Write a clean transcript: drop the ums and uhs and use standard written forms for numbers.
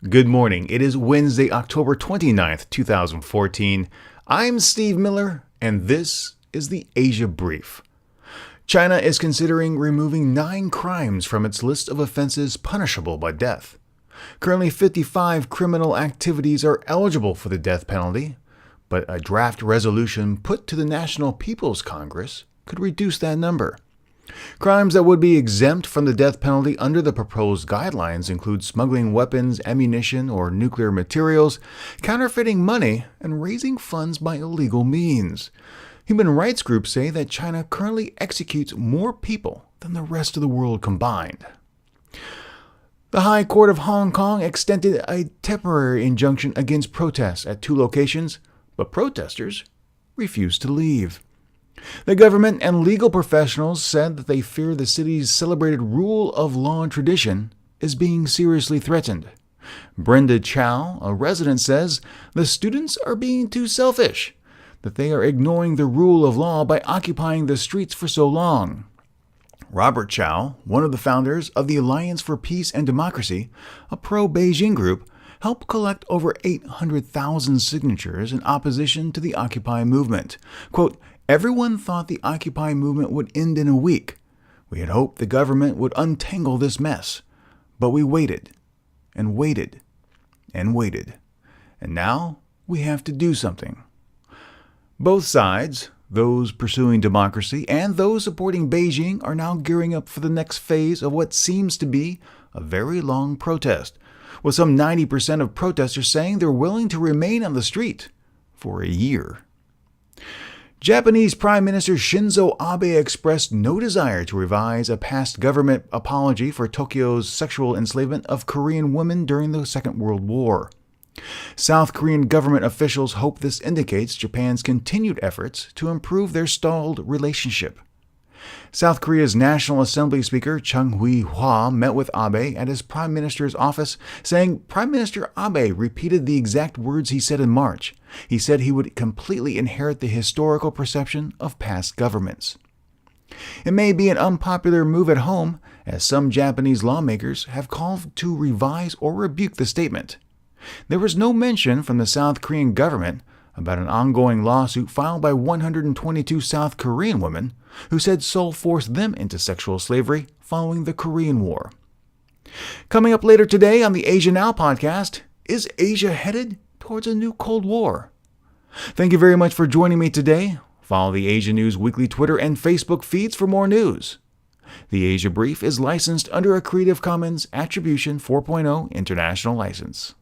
Good morning. It is Wednesday, October 29th, 2014. I'm Steve Miller, and this is the Asia Brief. China is considering removing 9 crimes from its list of offenses punishable by death. Currently, 55 criminal activities are eligible for the death penalty, but a draft resolution put to the National People's Congress could reduce that number. Crimes that would be exempt from the death penalty under the proposed guidelines include smuggling weapons, ammunition, or nuclear materials, counterfeiting money, and raising funds by illegal means. Human rights groups say that China currently executes more people than the rest of the world combined. The High Court of Hong Kong extended a temporary injunction against protests at 2 locations, but protesters refused to leave. The government and legal professionals said that they fear the city's celebrated rule of law and tradition is being seriously threatened. Brenda Chow, a resident, says the students are being too selfish, that they are ignoring the rule of law by occupying the streets for so long. Robert Chow, one of the founders of the Alliance for Peace and Democracy, a pro-Beijing group, helped collect over 800,000 signatures in opposition to the Occupy movement. Quote, "Everyone thought the Occupy movement would end in a week. We had hoped the government would untangle this mess. But we waited, and waited, and waited. And now we have to do something." Both sides, those pursuing democracy and those supporting Beijing, are now gearing up for the next phase of what seems to be a very long protest, with some 90% of protesters saying they're willing to remain on the street for a year. Japanese Prime Minister Shinzo Abe expressed no desire to revise a past government apology for Tokyo's sexual enslavement of Korean women during the Second World War. South Korean government officials hope this indicates Japan's continued efforts to improve their stalled relationship. South Korea's National Assembly Speaker Chung Hui-hwa met with Abe at his Prime Minister's office, saying Prime Minister Abe repeated the exact words he said in March. He said he would completely inherit the historical perception of past governments. It may be an unpopular move at home, as some Japanese lawmakers have called to revise or rebuke the statement. There was no mention from the South Korean government about an ongoing lawsuit filed by 122 South Korean women who said Seoul forced them into sexual slavery following the Korean War. Coming up later today on the Asia Now podcast, is Asia headed towards a new Cold War? Thank you very much for joining me today. Follow the Asia News weekly Twitter and Facebook feeds for more news. The Asia Brief is licensed under a Creative Commons Attribution 4.0 international license.